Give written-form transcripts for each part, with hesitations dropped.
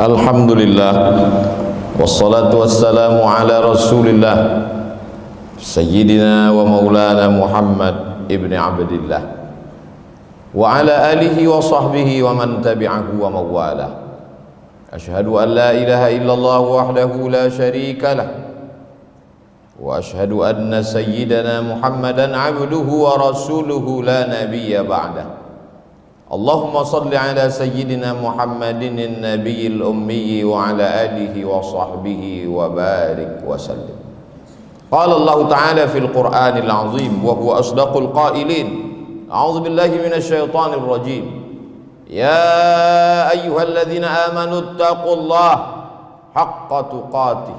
Alhamdulillah, wassalatu wassalamu ala rasulillah Sayyidina wa maulana Muhammad ibn Abdillah wa ala alihi wa sahbihi wa man tabi'ahu wa mawala. Ashhadu an la ilaha illallah wahdahu la sharika lah wa ashhadu anna sayyidana Muhammadan abduhu wa rasuluhu la nabiyya ba'dah. Allahumma salli ala sayyidina Muhammadin an-nabiyil ummi wa ala alihi wa sahbihi wa barik wa sallim. Qala Allah ta'ala fil Qur'anil azim wa huwa asdaqul qailin. A'udzu billahi minasy syaithanir rajim. Ya ayyuhalladzina amanu taqullaha haqqa tuqatih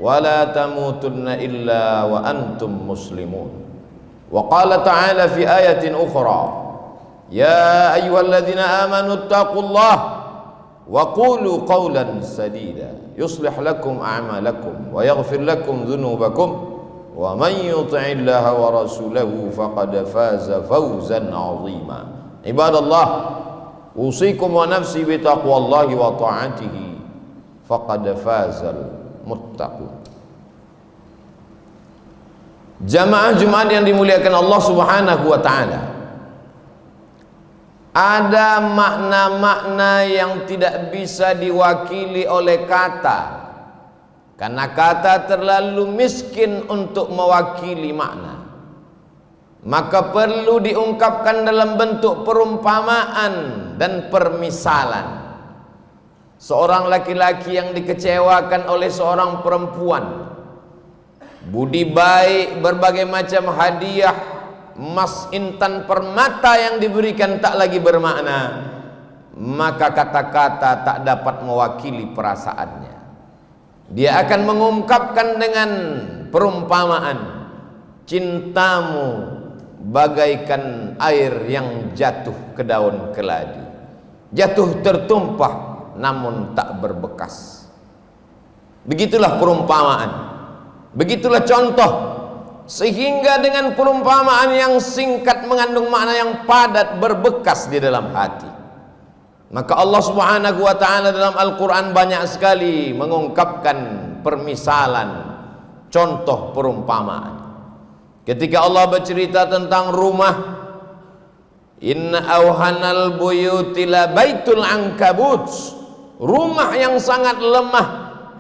wa la tamutunna illa wa antum muslimun. Wa qala ta'ala fi ayatin ukhra. Ya ayyuhalladzina amanu taqullaha wa qulu qawlan sadida yuslih lakum a'malakum wa yaghfir lakum dhunubakum wa man yuti'illaha wa rasulahu faqad faza fawzan 'azima. Ibadallah, usikum wa nafsi bi taqwallahi wa ta'atihi faqad fazal muttaqun. Jamaah Jumat yang dimuliakan Allah Subhanahu wa taala, ada makna-makna yang tidak bisa diwakili oleh kata, karena kata terlalu miskin untuk mewakili makna. Maka perlu diungkapkan dalam bentuk perumpamaan dan permisalan. Seorang laki-laki yang dikecewakan oleh seorang perempuan, budi baik, berbagai macam hadiah, emas, intan, permata yang diberikan tak lagi bermakna, maka kata-kata tak dapat mewakili perasaannya. Dia akan mengungkapkan dengan perumpamaan, cintamu bagaikan air yang jatuh ke daun keladi, jatuh tertumpah namun tak berbekas. Begitulah perumpamaan, begitulah contoh. Sehingga dengan perumpamaan yang singkat mengandung makna yang padat, berbekas di dalam hati. Maka Allah Subhanahu wa ta'ala dalam Al-Quran banyak sekali mengungkapkan permisalan, contoh perumpamaan. Ketika Allah bercerita tentang rumah, inna awhanal buyuti la baitul ankabut, rumah yang sangat lemah,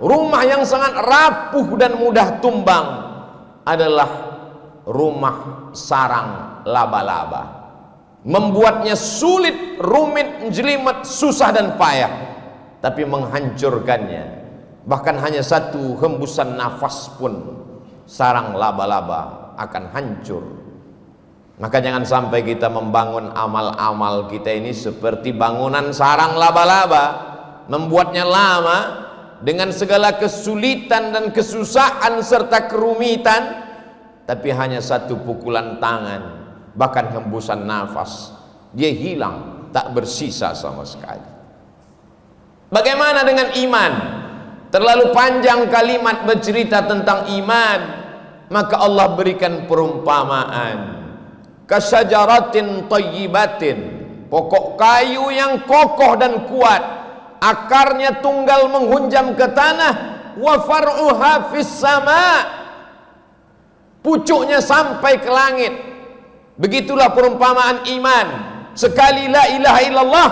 rumah yang sangat rapuh dan mudah tumbang adalah rumah sarang laba-laba. Membuatnya sulit, rumit, jelimet, susah dan payah. Tapi menghancurkannya, bahkan hanya satu hembusan nafas pun sarang laba-laba akan hancur. Maka jangan sampai kita membangun amal-amal kita ini seperti bangunan sarang laba-laba, membuatnya lama dengan segala kesulitan dan kesusahan serta kerumitan, tapi hanya satu pukulan tangan, bahkan hembusan nafas, dia hilang, tak bersisa sama sekali. Bagaimana dengan iman? Terlalu panjang kalimat bercerita tentang iman, maka Allah berikan perumpamaan. Kasyajaratin thayyibatin, pokok kayu yang kokoh dan kuat, akarnya tunggal menghunjam ke tanah, wa far'uha fis sama, pucuknya sampai ke langit. Begitulah perumpamaan iman. Sekali la ilaha illallah,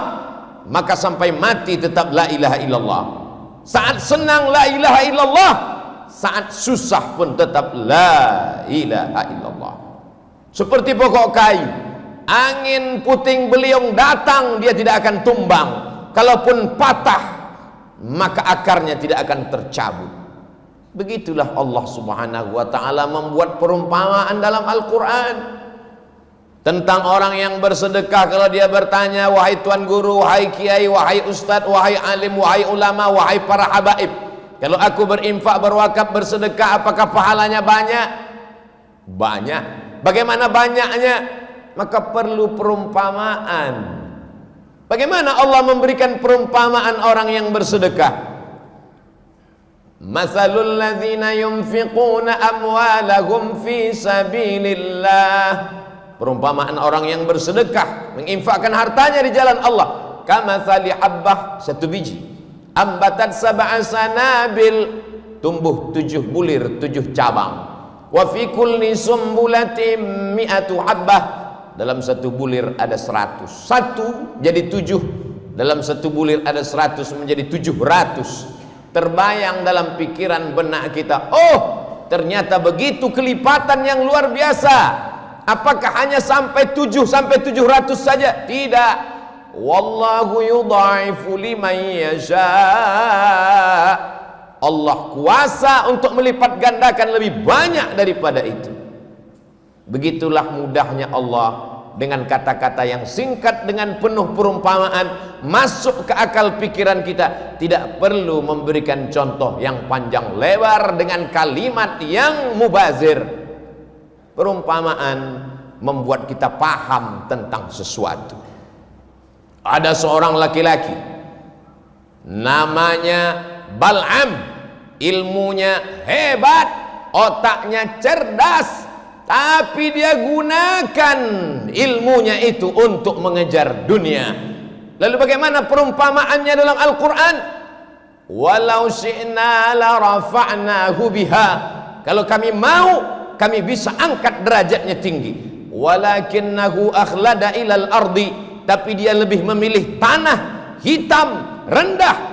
maka sampai mati tetap la ilaha illallah. Saat senang la ilaha illallah, saat susah pun tetap la ilaha illallah. Seperti pokok kayu, angin puting beliung datang, dia tidak akan tumbang. Kalaupun patah, maka akarnya tidak akan tercabut. Begitulah Allah Subhanahu wa ta'ala membuat perumpamaan dalam Al-Quran tentang orang yang bersedekah. Kalau dia bertanya, wahai tuan guru, wahai kiai, wahai ustadz, wahai alim, wahai ulama, wahai para habaib, kalau aku berinfak, berwakaf, bersedekah, apakah pahalanya banyak? Banyak. Bagaimana banyaknya? Maka perlu perumpamaan. Bagaimana Allah memberikan perumpamaan orang yang bersedekah? Mathalul ladzina yunfiquna amwalahum fi sabilillah, perumpamaan orang yang bersedekah, menginfakkan hartanya di jalan Allah. Kamathali habbah, satu biji, ambatat sab'a sanabil, tumbuh 7 bulir 7 cabang. Wa fi kulli sumbulatin mi'atu habbah, dalam satu bulir ada 100. 1 jadi 7, dalam satu bulir ada 100 menjadi 700. Terbayang dalam pikiran benak kita, oh ternyata begitu kelipatan yang luar biasa. Apakah hanya sampai 7 sampai 700 saja? Tidak. Wallahu yudha'ifu liman yasha. Allah kuasa untuk melipat gandakan lebih banyak daripada itu. Begitulah mudahnya Allah dengan kata-kata yang singkat, dengan penuh perumpamaan, masuk ke akal pikiran kita. Tidak perlu memberikan contoh yang panjang lebar dengan kalimat yang mubazir. Perumpamaan membuat kita paham tentang sesuatu. Ada seorang laki-laki namanya Bal'am, ilmunya hebat, otaknya cerdas, tapi dia gunakan ilmunya itu untuk mengejar dunia. Lalu bagaimana perumpamaannya dalam Al-Quran? Walau syi'na la rafa'nahu biha, kalau kami mau, kami bisa angkat derajatnya tinggi. Walakinnahu akhlada ilal ardi, tapi dia lebih memilih tanah hitam rendah.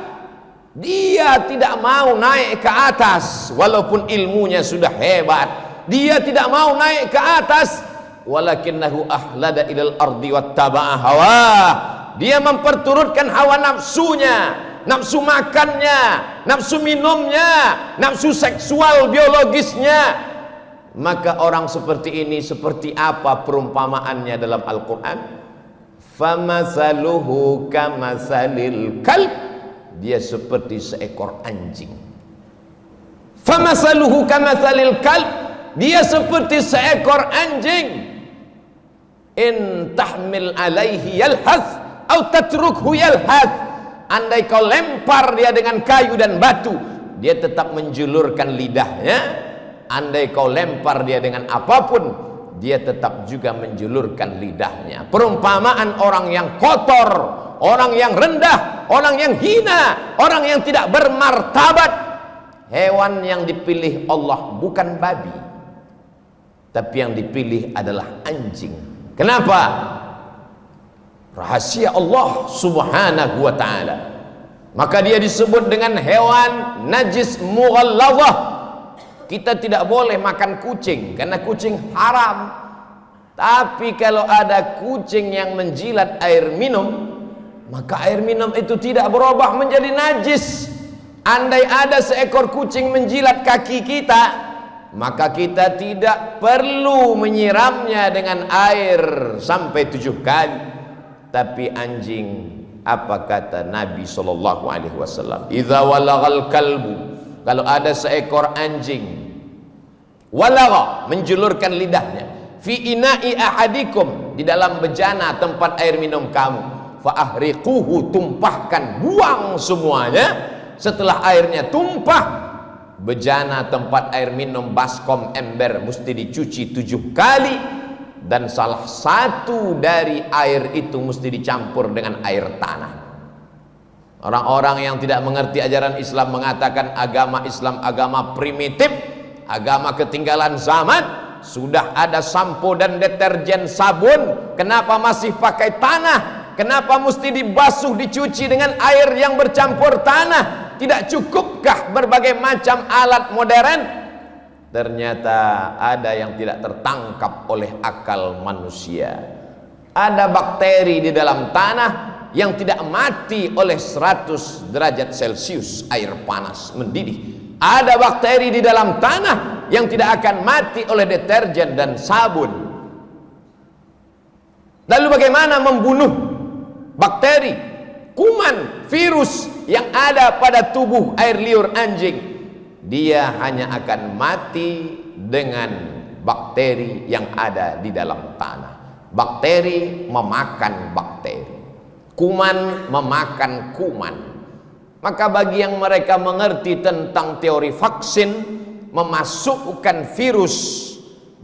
Dia tidak mau naik ke atas walaupun ilmunya sudah hebat. Dia tidak mau naik ke atas. Walakinnahu ahlada ilal ardi wattaba'a hawa, dia memperturutkan hawa nafsunya, nafsu makannya, nafsu minumnya, nafsu seksual biologisnya. Maka orang seperti ini seperti apa perumpamaannya dalam Al-Quran? Famasaluhu kamasalil kalb, dia seperti seekor anjing. Famasaluhu kamasalil kalb, dia seperti seekor anjing. In tahmil alaihi yalhath au tatrukhu yalhath, andai kau lempar dia dengan kayu dan batu, dia tetap menjulurkan lidahnya. Andai kau lempar dia dengan apapun, dia tetap juga menjulurkan lidahnya. Perumpamaan orang yang kotor, orang yang rendah, orang yang hina, orang yang tidak bermartabat. Hewan yang dipilih Allah bukan babi, tapi yang dipilih adalah anjing. Kenapa? Rahasia Allah subhanahu wa ta'ala. Maka dia disebut dengan hewan najis mughalladhah. Kita tidak boleh makan kucing karena kucing haram. Tapi kalau ada kucing yang menjilat air minum, maka air minum itu tidak berubah menjadi najis. Andai ada seekor kucing menjilat kaki kita, maka kita tidak perlu menyiramnya dengan air sampai 7 kali. Tapi anjing, apa kata Nabi SAW? Idza walaghal kalbu, kalau ada seekor anjing walagha, menjulurkan lidahnya, fi ina'i ahadikum, di dalam bejana tempat air minum kamu, fa ahriquhu, tumpahkan, buang semuanya. Setelah airnya tumpah, bejana tempat air minum, baskom, ember mesti dicuci 7 kali, dan salah satu dari air itu mesti dicampur dengan air tanah. Orang-orang yang tidak mengerti ajaran Islam mengatakan agama Islam agama primitif, agama ketinggalan zaman. Sudah ada sampo dan deterjen, sabun, kenapa masih pakai tanah? Kenapa mesti dibasuh, dicuci dengan air yang bercampur tanah? Tidak cukupkah berbagai macam alat modern? Ternyata ada yang tidak tertangkap oleh akal manusia. Ada bakteri di dalam tanah yang tidak mati oleh 100 derajat Celcius air panas mendidih. Ada bakteri di dalam tanah yang tidak akan mati oleh deterjen dan sabun. Lalu bagaimana membunuh bakteri, kuman, virus yang ada pada tubuh air liur anjing? Dia hanya akan mati dengan bakteri yang ada di dalam tanah. Bakteri memakan bakteri, kuman memakan kuman. Maka bagi yang mereka mengerti tentang teori vaksin, memasukkan virus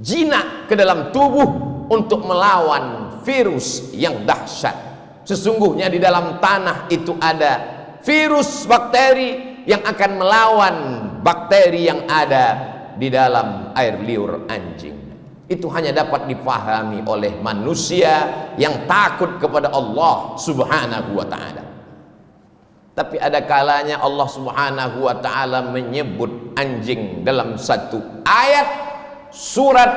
jinak ke dalam tubuh untuk melawan virus yang dahsyat. Sesungguhnya di dalam tanah itu ada virus bakteri yang akan melawan bakteri yang ada di dalam air liur anjing. Itu hanya dapat dipahami oleh manusia yang takut kepada Allah Subhanahu wa ta'ala. Tapi ada kalanya Allah Subhanahu wa ta'ala menyebut anjing dalam satu ayat surat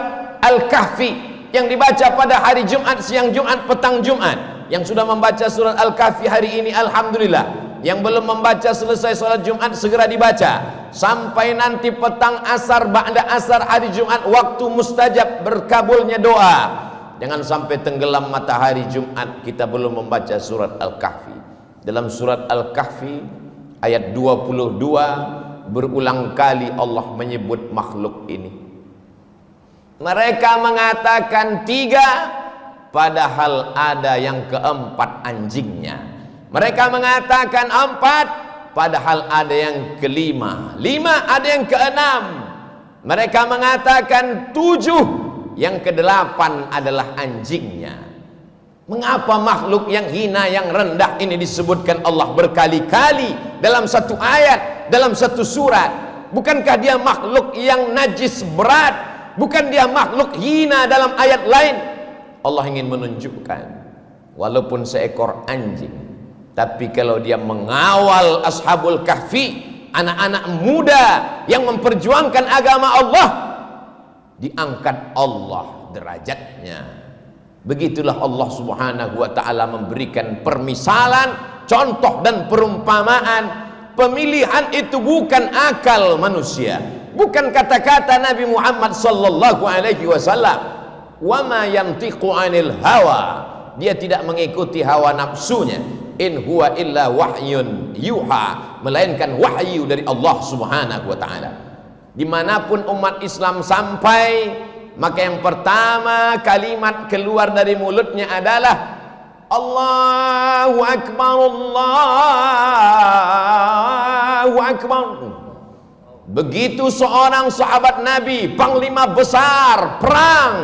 Al-Kahfi yang dibaca pada hari Jumat, siang Jumat, petang Jumat. Yang sudah membaca surat Al-Kahfi hari ini alhamdulillah. Yang belum membaca selesai sholat Jumat segera dibaca sampai nanti petang asar, ba'da asar hari Jumat, waktu mustajab berkabulnya doa. Jangan sampai tenggelam matahari Jumat kita belum membaca surat Al-Kahfi. Dalam surat Al-Kahfi ayat 22 berulang kali Allah menyebut makhluk ini. Mereka mengatakan 3, padahal ada yang keempat anjingnya. Mereka mengatakan 4, padahal ada yang ke-5. 5, ada yang ke-6. Mereka mengatakan 7, yang ke-8 adalah anjingnya. Mengapa makhluk yang hina, yang rendah ini disebutkan Allah berkali-kali dalam satu ayat, dalam satu surat? Bukankah dia makhluk yang najis berat? Bukan dia makhluk hina dalam ayat lain? Allah ingin menunjukkan walaupun seekor anjing, tapi kalau dia mengawal Ashabul Kahfi, anak-anak muda yang memperjuangkan agama Allah, diangkat Allah derajatnya. Begitulah Allah Subhanahu wa ta'ala memberikan permisalan, contoh dan perumpamaan. Pemilihan itu bukan akal manusia, bukan kata-kata Nabi Muhammad sallallahu alaihi wasallam. Wa ma yantiqu 'anil hawa, dia tidak mengikuti hawa nafsunya. In huwa illa wahyun yuha, melainkan wahyu dari Allah Subhanahu wa ta'ala. Dimanapun umat Islam sampai, maka yang pertama kalimat keluar dari mulutnya adalah Allahu Akbar, Allahu Akbar. Begitu seorang sahabat Nabi, panglima besar perang,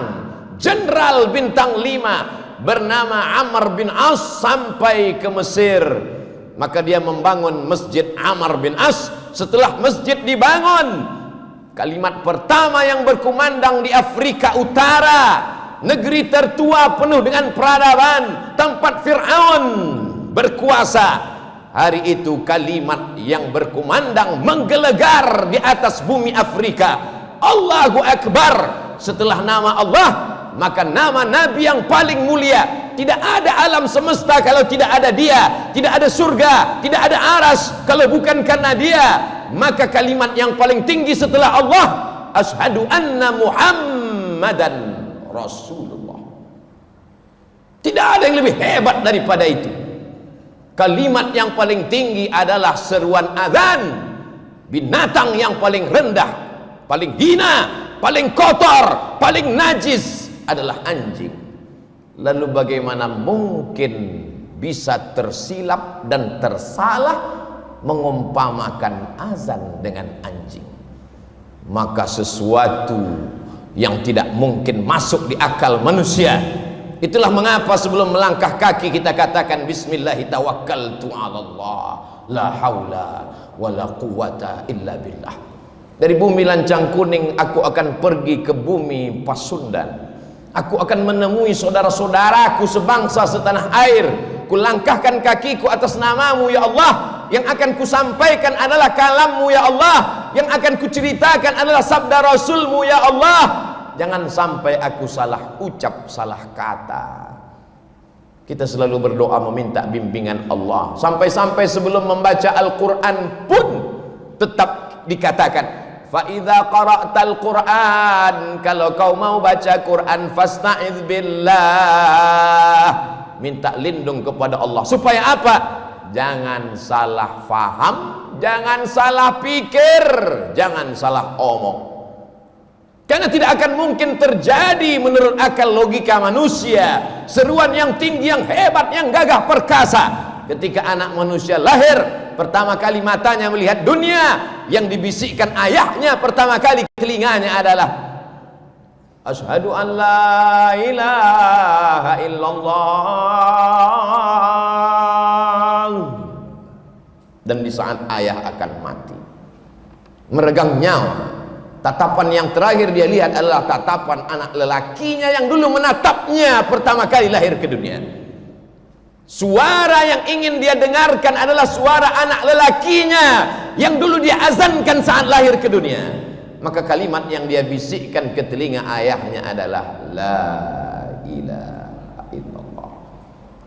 jenderal bintang 5 bernama Amr bin As sampai ke Mesir, maka dia membangun Masjid Amr bin As. Setelah masjid dibangun, kalimat pertama yang berkumandang di Afrika Utara, negeri tertua penuh dengan peradaban, tempat Fir'aun berkuasa, hari itu kalimat yang berkumandang menggelegar di atas bumi Afrika, Allahu Akbar. Setelah nama Allah, maka nama Nabi yang paling mulia. Tidak ada alam semesta kalau tidak ada dia, tidak ada surga, tidak ada aras kalau bukan karena dia. Maka kalimat yang paling tinggi setelah Allah, asyhadu anna Muhammadan Rasulullah. Tidak ada yang lebih hebat daripada itu. Kalimat yang paling tinggi adalah seruan azan. Binatang yang paling rendah, paling hina, paling kotor, paling najis adalah anjing. Lalu bagaimana mungkin bisa tersilap dan tersalah mengumpamakan azan dengan anjing? Maka sesuatu yang tidak mungkin masuk di akal manusia. Itulah mengapa sebelum melangkah kaki kita katakan bismillahi tawakkaltu 'ala Allah, la haula wala quwata illa billah. Dari bumi Lancang Kuning aku akan pergi ke bumi Pasundan. Aku akan menemui saudara-saudaraku sebangsa setanah air. Kulangkahkan kakiku atas namamu ya Allah. Yang akan kusampaikan adalah kalammu ya Allah. Yang akan kuceritakan adalah sabda Rasulmu ya Allah. Jangan sampai aku salah ucap, salah kata. Kita selalu berdoa meminta bimbingan Allah. Sampai-sampai sebelum membaca Al-Quran pun tetap dikatakan, فَإِذَا قَرَأْتَ الْقُرْآنِ, kalau kau mau baca Quran, فَاسْتَعِذْ بِاللَّهِ, minta lindung kepada Allah. Supaya apa? Jangan salah faham, jangan salah pikir, jangan salah omong. Karena tidak akan mungkin terjadi menurut akal logika manusia seruan yang tinggi, yang hebat, yang gagah perkasa ketika anak manusia lahir. Pertama kali matanya melihat dunia, yang dibisikkan ayahnya pertama kali ke telinganya adalah asyhadu an la ilaha illallah. dan di saat ayah akan mati, meregang nyawa, tatapan yang terakhir dia lihat adalah tatapan anak lelakinya yang dulu menatapnya pertama kali lahir ke dunia. Suara yang ingin dia dengarkan adalah suara anak lelakinya yang dulu dia azankan saat lahir ke dunia. Maka kalimat yang dia bisikkan ke telinga ayahnya adalah la ilaha illallah.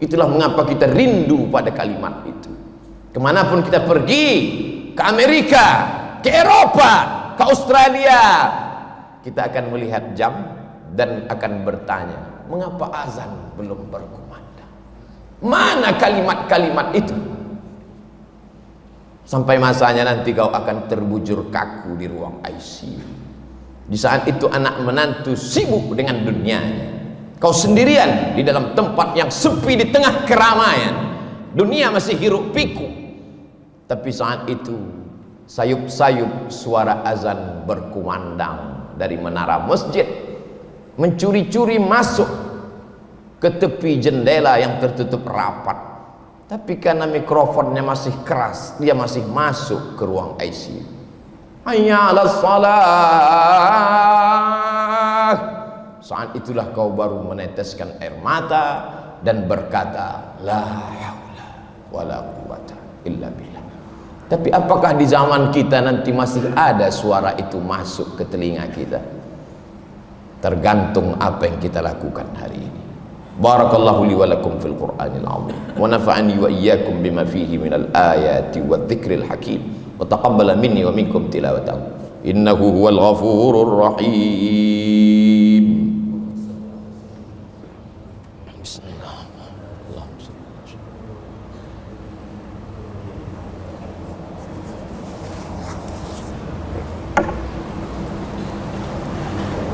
Itulah mengapa kita rindu pada kalimat itu. Kemanapun kita pergi, ke Amerika, ke Eropa, ke Australia, kita akan melihat jam dan akan bertanya, mengapa azan belum berkumandang? Mana kalimat-kalimat itu? Sampai masanya nanti kau akan terbujur kaku di ruang ICU. Di saat itu anak menantu sibuk dengan dunianya, kau sendirian di dalam tempat yang sepi di tengah keramaian. Dunia masih hiruk pikuk. Tapi saat itu sayup-sayup suara azan berkumandang dari menara masjid, mencuri-curi masuk ke tepi jendela yang tertutup rapat. Tapi karena mikrofonnya masih keras, dia masih masuk ke ruang ICU. Hayya 'alas shalah. Saat itulah kau baru meneteskan air mata dan berkata, la haula wala quwata illa billah. Tapi apakah di zaman kita nanti masih ada suara itu masuk ke telinga kita? Tergantung apa yang kita lakukan hari ini. Barakallahu li wa lakum fil Qur'anil azim wa nafa'ani wa iyyakum bima fihi minal ayati wadh-dhikril hakim wa taqabbala minni wa minkum tilawatahu innahu huwal ghafurur rahim.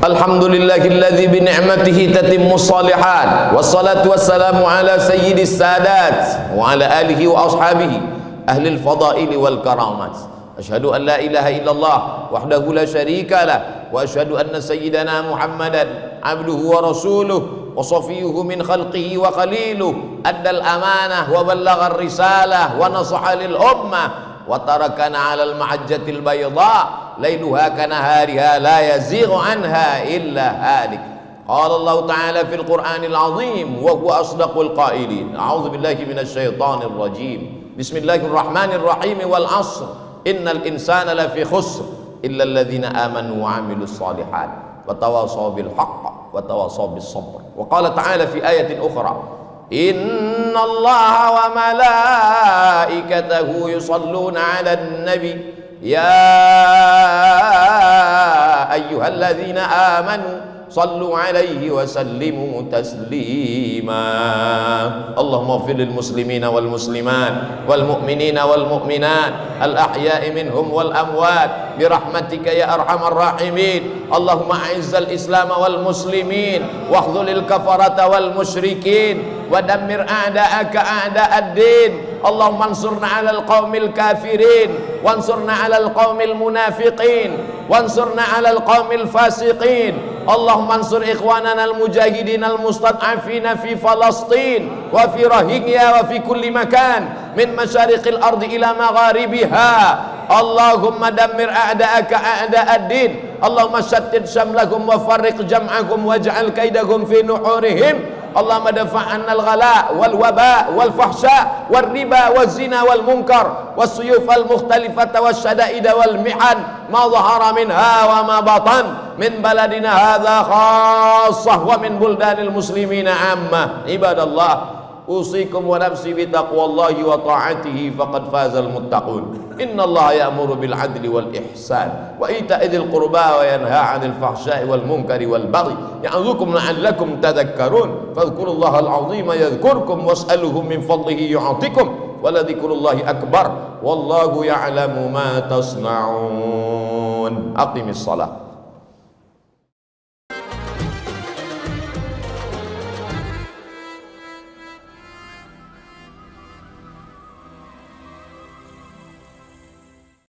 Alhamdulillahilladzi bi ni'matihi tatimmu shalihat wassalatu wassalamu ala sayyidis sadat wa ala alihi wa ashabihi ahli al-fadaili wal karamat. Asyhadu an la ilaha illallah wahdahu la syarika lah wa asyhadu anna sayyidana Muhammadan abduhu wa rasuluh wa safiyuhu min khalqihi wa khaliluh addal amanah wa ballagha ar-risalah wa nasaha lil ummah wa tarakana 'alal mahajjatil bayda ليلها كنهارها لا يزيغ عنها إلا هالك. قال الله تعالى في القرآن العظيم وهو أصدق القائلين أعوذ بالله من الشيطان الرجيم بسم الله الرحمن الرحيم والعصر إن الإنسان لفي خسر إلا الذين آمنوا وعملوا الصالحات وتواصوا بالحق وتواصوا بالصبر. وقال تعالى في آية أخرى إن الله وملائكته يصلون على النبي يا أيها الذين آمنوا صلوا عليه وسلموا تسليما. اللهم اغفر للمسلمين والمسلمات والمؤمنين والمؤمنات الأحياء منهم والأموات برحمتك يا أرحم الراحمين. اللهم أعز الإسلام والمسلمين واخذل الكفرة والمشركين ودمر أعداءك أعداء الدين. اللهم انصرنا على القوم الكافرين وانصرنا على القوم المنافقين وانصرنا على القوم الفاسقين. اللهم انصر إخواننا المجاهدين المستضعفين في فلسطين وفي روهينيا وفي كل مكان من مشارق الأرض إلى مغاربها. اللهم دمر أعداءك أعداء الدين. اللهم شتت شملهم وفرق جمعهم واجعل كيدهم في نحورهم. اللهم دفع عنا الغلاء والوباء والفحشاء والربا والزنا والمنكر والسيوف المختلفة والشدائد والمحن ما ظهر منها وما بطن من بلدنا هذا خاصة ومن بلدان المسلمين عامة. عباد الله أوصيكم ونفسي بتقوى الله وطاعته فقد فاز المتقون. إن الله يأمر بالعدل والإحسان وإيتاء ذي القربى وينهى عن الفحشاء والمنكر والبغي يعظكم لعلكم تذكرون. فاذكروا الله العظيم يذكركم واسألوه من فضله يعطكم ولذكر الله أكبر والله يعلم ما تصنعون. أقم الصلاة.